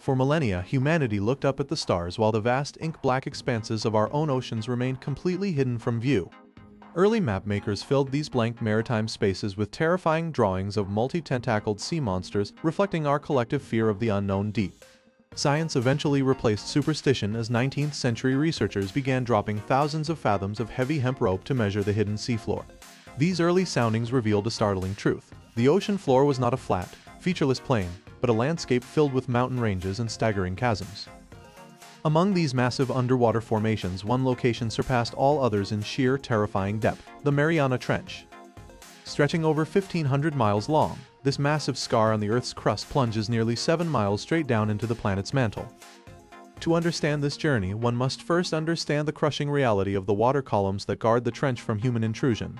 For millennia, humanity looked up at the stars while the vast ink-black expanses of our own oceans remained completely hidden from view. Early mapmakers filled these blank maritime spaces with terrifying drawings of multi-tentacled sea monsters, reflecting our collective fear of the unknown deep. Science eventually replaced superstition as 19th-century researchers began dropping thousands of fathoms of heavy hemp rope to measure the hidden seafloor. These early soundings revealed a startling truth. The ocean floor was not a flat, featureless plain, but a landscape filled with mountain ranges and staggering chasms. Among these massive underwater formations, one location surpassed all others in sheer, terrifying depth: the Mariana Trench. Stretching over 1,500 miles long, this massive scar on the Earth's crust plunges nearly 7 miles straight down into the planet's mantle. To understand this journey, one must first understand the crushing reality of the water columns that guard the trench from human intrusion.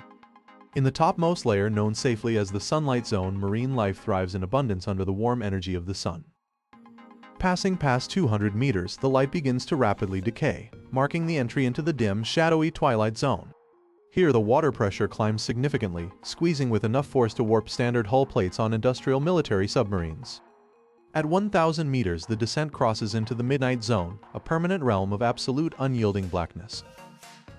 In the topmost layer, known safely as the sunlight zone, marine life thrives in abundance under the warm energy of the sun. Passing past 200 meters, the light begins to rapidly decay, marking the entry into the dim, shadowy twilight zone. Here, the water pressure climbs significantly, squeezing with enough force to warp standard hull plates on industrial military submarines. At 1,000 meters, the descent crosses into the midnight zone, a permanent realm of absolute unyielding blackness.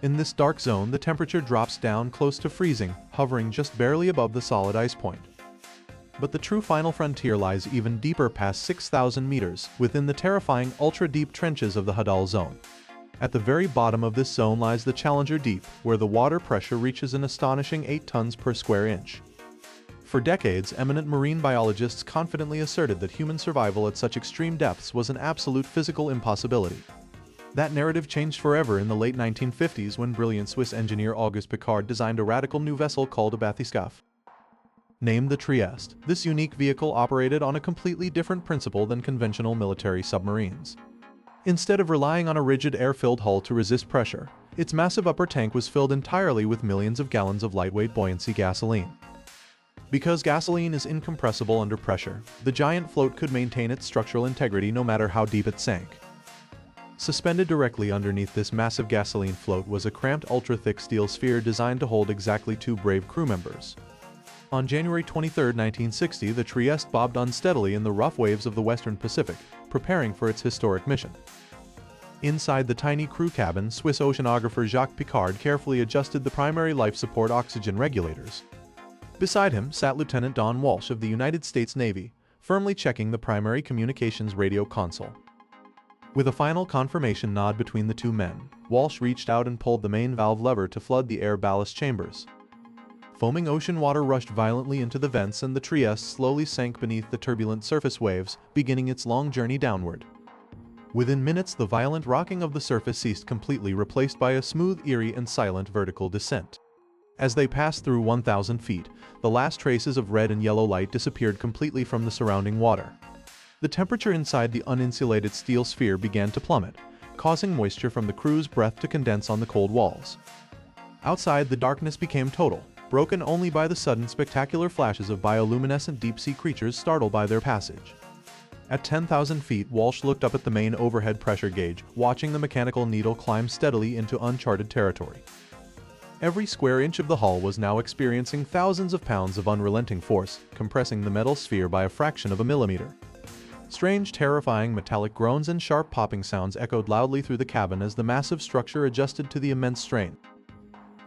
In this dark zone, the temperature drops down close to freezing, hovering just barely above the solid ice point. But the true final frontier lies even deeper, past 6,000 meters, within the terrifying ultra-deep trenches of the Hadal zone. At the very bottom of this zone lies the Challenger Deep, where the water pressure reaches an astonishing 8 tons per square inch. For decades, eminent marine biologists confidently asserted that human survival at such extreme depths was an absolute physical impossibility. That narrative changed forever in the late 1950s when brilliant Swiss engineer Auguste Piccard designed a radical new vessel called a bathyscaphe. Named the Trieste, this unique vehicle operated on a completely different principle than conventional military submarines. Instead of relying on a rigid air-filled hull to resist pressure, its massive upper tank was filled entirely with millions of gallons of lightweight buoyancy gasoline. Because gasoline is incompressible under pressure, the giant float could maintain its structural integrity no matter how deep it sank. Suspended directly underneath this massive gasoline float was a cramped ultra-thick steel sphere designed to hold exactly 2 brave crew members. On January 23, 1960, the Trieste bobbed unsteadily in the rough waves of the Western Pacific, preparing for its historic mission. Inside the tiny crew cabin, Swiss oceanographer Jacques Piccard carefully adjusted the primary life support oxygen regulators. Beside him sat Lieutenant Don Walsh of the United States Navy, firmly checking the primary communications radio console. With a final confirmation nod between the two men, Walsh reached out and pulled the main valve lever to flood the air ballast chambers. Foaming ocean water rushed violently into the vents and the Trieste slowly sank beneath the turbulent surface waves, beginning its long journey downward. Within minutes, the violent rocking of the surface ceased completely, replaced by a smooth, eerie, and silent vertical descent. As they passed through 1,000 feet, the last traces of red and yellow light disappeared completely from the surrounding water. The temperature inside the uninsulated steel sphere began to plummet, causing moisture from the crew's breath to condense on the cold walls. Outside, the darkness became total, broken only by the sudden spectacular flashes of bioluminescent deep-sea creatures startled by their passage. At 10,000 feet, Walsh looked up at the main overhead pressure gauge, watching the mechanical needle climb steadily into uncharted territory. Every square inch of the hull was now experiencing thousands of pounds of unrelenting force, compressing the metal sphere by a fraction of a millimeter. Strange, terrifying metallic groans and sharp popping sounds echoed loudly through the cabin as the massive structure adjusted to the immense strain.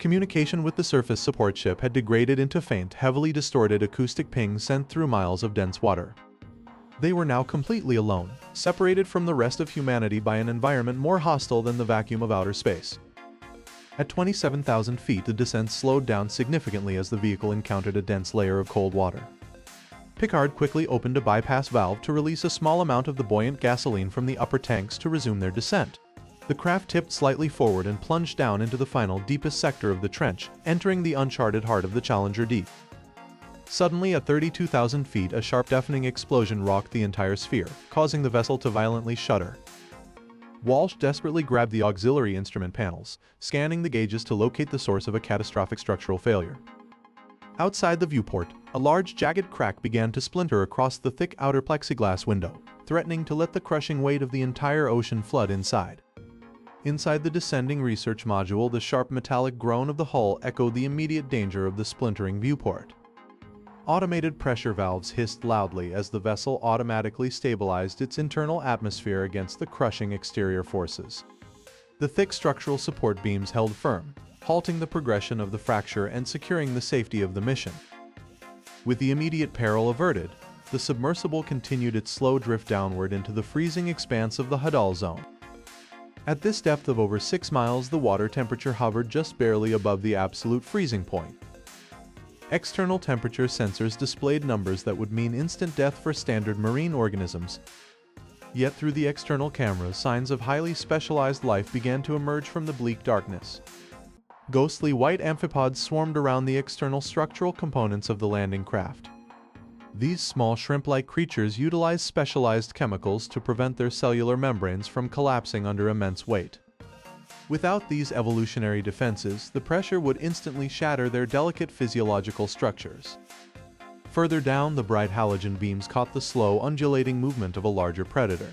Communication with the surface support ship had degraded into faint, heavily distorted acoustic pings sent through miles of dense water. They were now completely alone, separated from the rest of humanity by an environment more hostile than the vacuum of outer space. At 27,000 feet, the descent slowed down significantly as the vehicle encountered a dense layer of cold water. Piccard quickly opened a bypass valve to release a small amount of the buoyant gasoline from the upper tanks to resume their descent. The craft tipped slightly forward and plunged down into the final, deepest sector of the trench, entering the uncharted heart of the Challenger Deep. Suddenly, at 32,000 feet, a sharp, deafening explosion rocked the entire sphere, causing the vessel to violently shudder. Walsh desperately grabbed the auxiliary instrument panels, scanning the gauges to locate the source of a catastrophic structural failure. Outside the viewport, a large, jagged crack began to splinter across the thick outer plexiglass window, threatening to let the crushing weight of the entire ocean flood inside. Inside the descending research module, the sharp metallic groan of the hull echoed the immediate danger of the splintering viewport. Automated pressure valves hissed loudly as the vessel automatically stabilized its internal atmosphere against the crushing exterior forces. The thick structural support beams held firm, halting the progression of the fracture and securing the safety of the mission. With the immediate peril averted, the submersible continued its slow drift downward into the freezing expanse of the Hadal zone. At this depth of over 6 miles, the water temperature hovered just barely above the absolute freezing point. External temperature sensors displayed numbers that would mean instant death for standard marine organisms. Yet through the external cameras, signs of highly specialized life began to emerge from the bleak darkness. Ghostly white amphipods swarmed around the external structural components of the landing craft. These small shrimp-like creatures utilize specialized chemicals to prevent their cellular membranes from collapsing under immense weight. Without these evolutionary defenses, the pressure would instantly shatter their delicate physiological structures. Further down, the bright halogen beams caught the slow, undulating movement of a larger predator.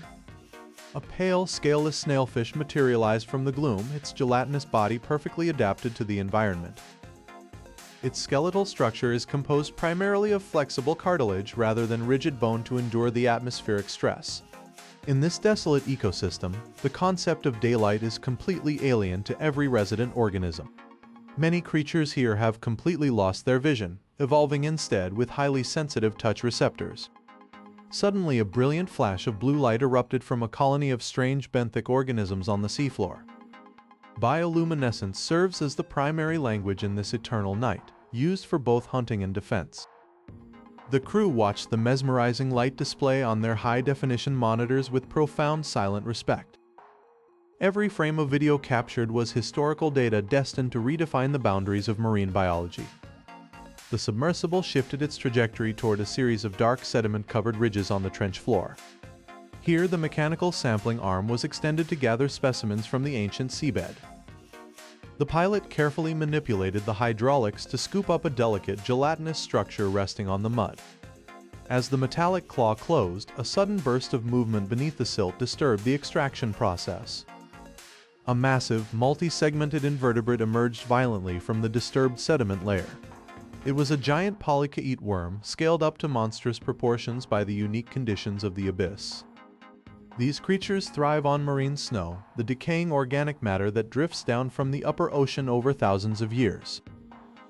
A pale, scaleless snailfish materialized from the gloom, its gelatinous body perfectly adapted to the environment. Its skeletal structure is composed primarily of flexible cartilage rather than rigid bone to endure the atmospheric stress. In this desolate ecosystem, the concept of daylight is completely alien to every resident organism. Many creatures here have completely lost their vision, evolving instead with highly sensitive touch receptors. Suddenly, a brilliant flash of blue light erupted from a colony of strange benthic organisms on the seafloor. Bioluminescence serves as the primary language in this eternal night, used for both hunting and defense. The crew watched the mesmerizing light display on their high-definition monitors with profound silent respect. Every frame of video captured was historical data destined to redefine the boundaries of marine biology. The submersible shifted its trajectory toward a series of dark sediment-covered ridges on the trench floor. Here, the mechanical sampling arm was extended to gather specimens from the ancient seabed. The pilot carefully manipulated the hydraulics to scoop up a delicate, gelatinous structure resting on the mud. As the metallic claw closed, a sudden burst of movement beneath the silt disturbed the extraction process. A massive, multi-segmented invertebrate emerged violently from the disturbed sediment layer. It was a giant polychaete worm, scaled up to monstrous proportions by the unique conditions of the abyss. These creatures thrive on marine snow, the decaying organic matter that drifts down from the upper ocean over thousands of years.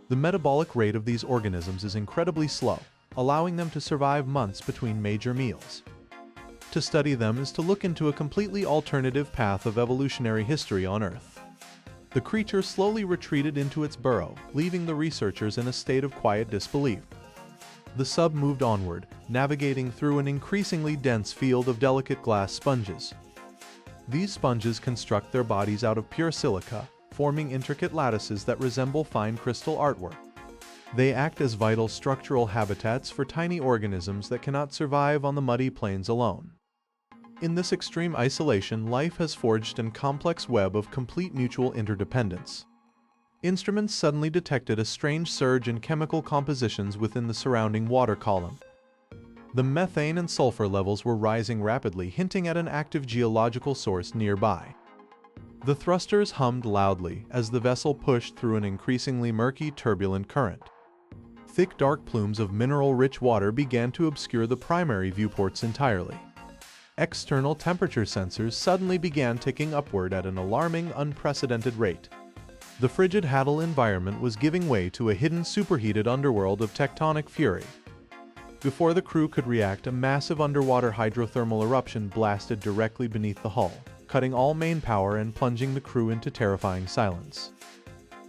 The metabolic rate of these organisms is incredibly slow, allowing them to survive months between major meals. To study them is to look into a completely alternative path of evolutionary history on Earth. The creature slowly retreated into its burrow, leaving the researchers in a state of quiet disbelief. The sub moved onward, navigating through an increasingly dense field of delicate glass sponges. These sponges construct their bodies out of pure silica, forming intricate lattices that resemble fine crystal artwork. They act as vital structural habitats for tiny organisms that cannot survive on the muddy plains alone. In this extreme isolation, life has forged a complex web of complete mutual interdependence. Instruments suddenly detected a strange surge in chemical compositions within the surrounding water column. The methane and sulfur levels were rising rapidly, hinting at an active geological source nearby. The thrusters hummed loudly as the vessel pushed through an increasingly murky, turbulent current. Thick, dark plumes of mineral-rich water began to obscure the primary viewports entirely. External temperature sensors suddenly began ticking upward at an alarming, unprecedented rate. The frigid Hadal environment was giving way to a hidden superheated underworld of tectonic fury. Before the crew could react, a massive underwater hydrothermal eruption blasted directly beneath the hull, cutting all main power and plunging the crew into terrifying silence.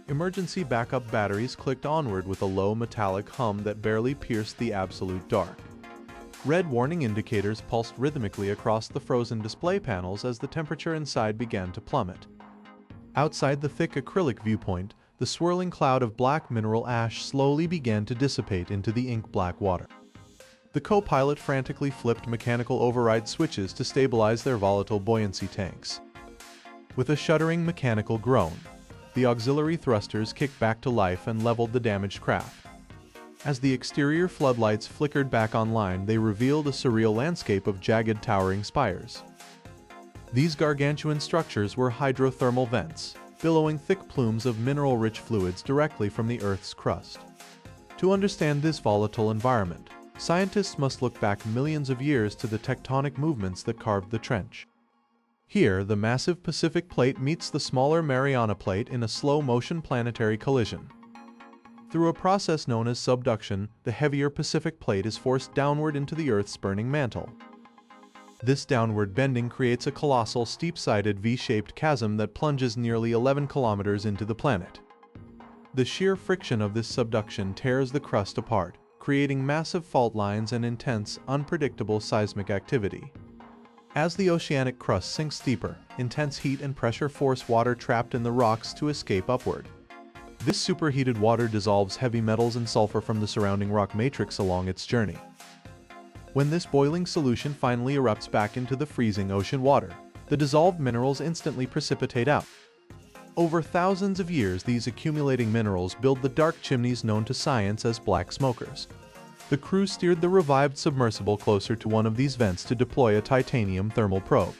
Emergency backup batteries clicked onward with a low metallic hum that barely pierced the absolute dark. Red warning indicators pulsed rhythmically across the frozen display panels as the temperature inside began to plummet. Outside the thick acrylic viewpoint, the swirling cloud of black mineral ash slowly began to dissipate into the ink-black water. The co-pilot frantically flipped mechanical override switches to stabilize their volatile buoyancy tanks. With a shuddering mechanical groan, the auxiliary thrusters kicked back to life and leveled the damaged craft. As the exterior floodlights flickered back online, they revealed a surreal landscape of jagged, towering spires. These gargantuan structures were hydrothermal vents, billowing thick plumes of mineral-rich fluids directly from the Earth's crust. To understand this volatile environment, scientists must look back millions of years to the tectonic movements that carved the trench. Here, the massive Pacific plate meets the smaller Mariana plate in a slow-motion planetary collision. Through a process known as subduction, the heavier Pacific plate is forced downward into the Earth's burning mantle. This downward bending creates a colossal steep-sided V-shaped chasm that plunges nearly 11 kilometers into the planet. The sheer friction of this subduction tears the crust apart, creating massive fault lines and intense, unpredictable seismic activity. As the oceanic crust sinks deeper, intense heat and pressure force water trapped in the rocks to escape upward. This superheated water dissolves heavy metals and sulfur from the surrounding rock matrix along its journey. When this boiling solution finally erupts back into the freezing ocean water, the dissolved minerals instantly precipitate out. Over thousands of years, these accumulating minerals build the dark chimneys known to science as black smokers. The crew steered the revived submersible closer to one of these vents to deploy a titanium thermal probe.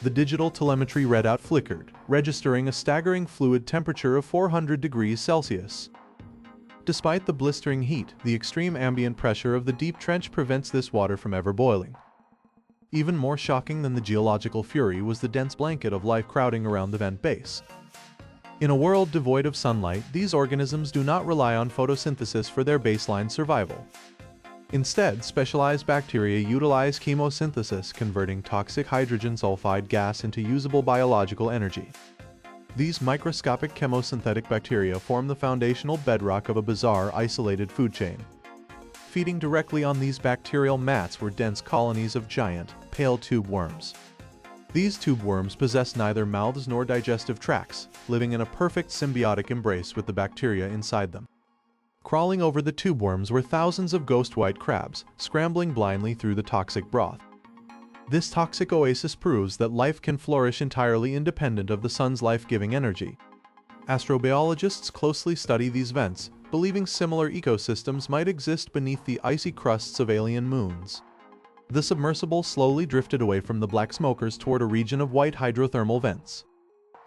The digital telemetry readout flickered, registering a staggering fluid temperature of 400 degrees Celsius. Despite the blistering heat, the extreme ambient pressure of the deep trench prevents this water from ever boiling. Even more shocking than the geological fury was the dense blanket of life crowding around the vent base. In a world devoid of sunlight, these organisms do not rely on photosynthesis for their baseline survival. Instead, specialized bacteria utilize chemosynthesis, converting toxic hydrogen sulfide gas into usable biological energy. These microscopic chemosynthetic bacteria form the foundational bedrock of a bizarre, isolated food chain. Feeding directly on these bacterial mats were dense colonies of giant, pale tube worms. These tube worms possess neither mouths nor digestive tracts, living in a perfect symbiotic embrace with the bacteria inside them. Crawling over the tube worms were thousands of ghost white crabs, scrambling blindly through the toxic broth. This toxic oasis proves that life can flourish entirely independent of the sun's life-giving energy. Astrobiologists closely study these vents, believing similar ecosystems might exist beneath the icy crusts of alien moons. The submersible slowly drifted away from the black smokers toward a region of white hydrothermal vents.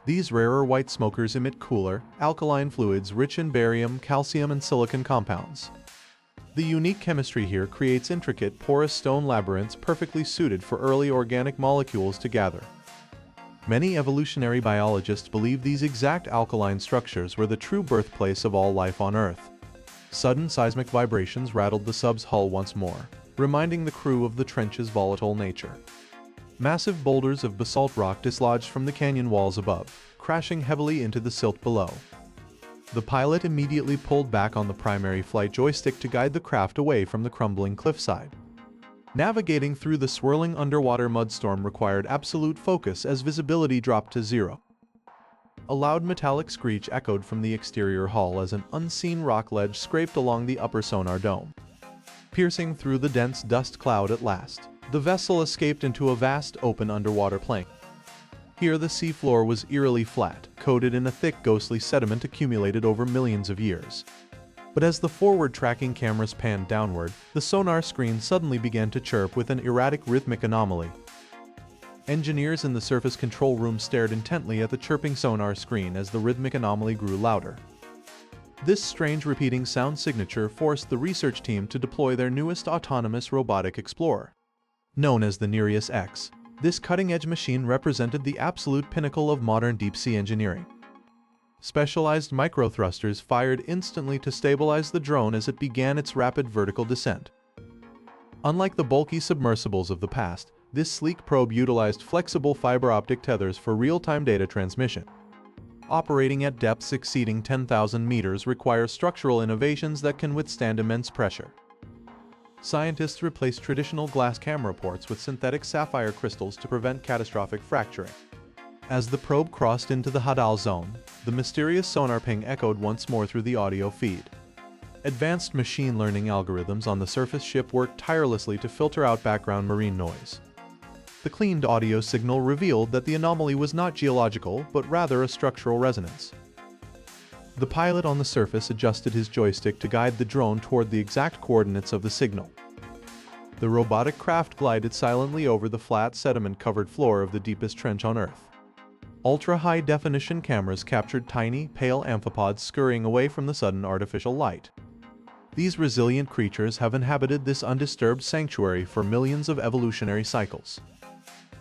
These rarer white smokers emit cooler, alkaline fluids rich in barium, calcium, and silicon compounds. The unique chemistry here creates intricate, porous stone labyrinths perfectly suited for early organic molecules to gather. Many evolutionary biologists believe these exact alkaline structures were the true birthplace of all life on Earth. Sudden seismic vibrations rattled the sub's hull once more, reminding the crew of the trench's volatile nature. Massive boulders of basalt rock dislodged from the canyon walls above, crashing heavily into the silt below. The pilot immediately pulled back on the primary flight joystick to guide the craft away from the crumbling cliffside. Navigating through the swirling underwater mudstorm required absolute focus as visibility dropped to zero. A loud metallic screech echoed from the exterior hull as an unseen rock ledge scraped along the upper sonar dome. Piercing through the dense dust cloud at last, the vessel escaped into a vast open underwater plain. Here the seafloor was eerily flat, coated in a thick ghostly sediment accumulated over millions of years. But as the forward tracking cameras panned downward, the sonar screen suddenly began to chirp with an erratic rhythmic anomaly. Engineers in the surface control room stared intently at the chirping sonar screen as the rhythmic anomaly grew louder. This strange repeating sound signature forced the research team to deploy their newest autonomous robotic explorer. Known as the Nereus X, this cutting-edge machine represented the absolute pinnacle of modern deep-sea engineering. Specialized microthrusters fired instantly to stabilize the drone as it began its rapid vertical descent. Unlike the bulky submersibles of the past, this sleek probe utilized flexible fiber optic tethers for real-time data transmission. Operating at depths exceeding 10,000 meters requires structural innovations that can withstand immense pressure. Scientists replaced traditional glass camera ports with synthetic sapphire crystals to prevent catastrophic fracturing. As the probe crossed into the Hadal zone, the mysterious sonar ping echoed once more through the audio feed. Advanced machine learning algorithms on the surface ship worked tirelessly to filter out background marine noise. The cleaned audio signal revealed that the anomaly was not geological, but rather a structural resonance. The pilot on the surface adjusted his joystick to guide the drone toward the exact coordinates of the signal. The robotic craft glided silently over the flat, sediment-covered floor of the deepest trench on Earth. Ultra-high-definition cameras captured tiny, pale amphipods scurrying away from the sudden artificial light. These resilient creatures have inhabited this undisturbed sanctuary for millions of evolutionary cycles.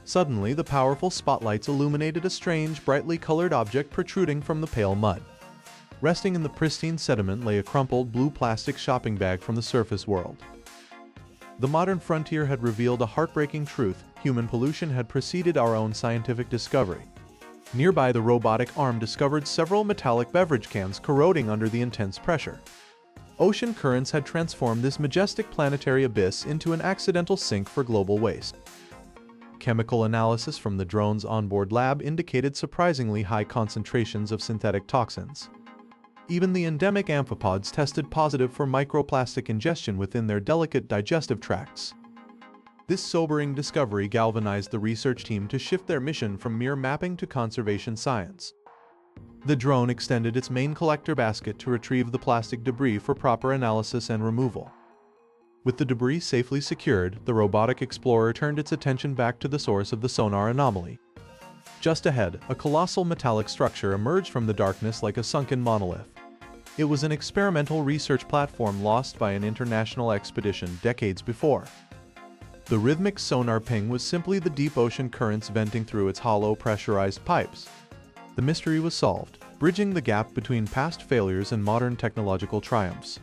Suddenly, the powerful spotlights illuminated a strange, brightly colored object protruding from the pale mud. Resting in the pristine sediment lay a crumpled blue plastic shopping bag from the surface world. The modern frontier had revealed a heartbreaking truth: human pollution had preceded our own scientific discovery. Nearby, the robotic arm discovered several metallic beverage cans corroding under the intense pressure. Ocean currents had transformed this majestic planetary abyss into an accidental sink for global waste. Chemical analysis from the drone's onboard lab indicated surprisingly high concentrations of synthetic toxins. Even the endemic amphipods tested positive for microplastic ingestion within their delicate digestive tracts. This sobering discovery galvanized the research team to shift their mission from mere mapping to conservation science. The drone extended its main collector basket to retrieve the plastic debris for proper analysis and removal. With the debris safely secured, the robotic explorer turned its attention back to the source of the sonar anomaly. Just ahead, a colossal metallic structure emerged from the darkness like a sunken monolith. It was an experimental research platform lost by an international expedition decades before. The rhythmic sonar ping was simply the deep ocean currents venting through its hollow, pressurized pipes. The mystery was solved, bridging the gap between past failures and modern technological triumphs.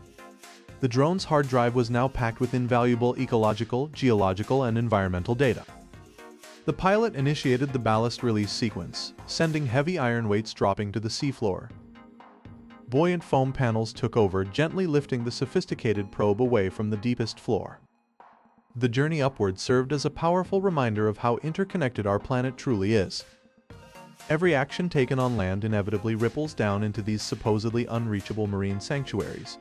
The drone's hard drive was now packed with invaluable ecological, geological, and environmental data. The pilot initiated the ballast release sequence, sending heavy iron weights dropping to the seafloor. Buoyant foam panels took over, gently lifting the sophisticated probe away from the deepest floor. The journey upward served as a powerful reminder of how interconnected our planet truly is. Every action taken on land inevitably ripples down into these supposedly unreachable marine sanctuaries.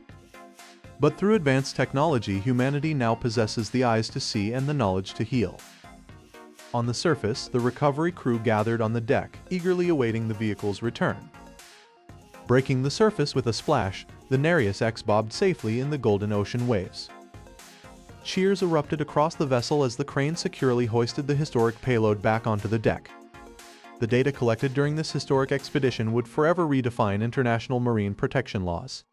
But through advanced technology, humanity now possesses the eyes to see and the knowledge to heal. On the surface, the recovery crew gathered on the deck, eagerly awaiting the vehicle's return. Breaking the surface with a splash, the Nereus X bobbed safely in the golden ocean waves. Cheers erupted across the vessel as the crane securely hoisted the historic payload back onto the deck. The data collected during this historic expedition would forever redefine international marine protection laws.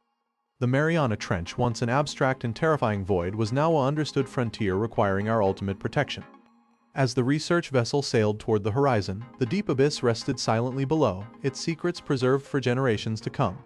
The Mariana Trench, once an abstract and terrifying void, was now an understood frontier requiring our ultimate protection. As the research vessel sailed toward the horizon, the deep abyss rested silently below, its secrets preserved for generations to come.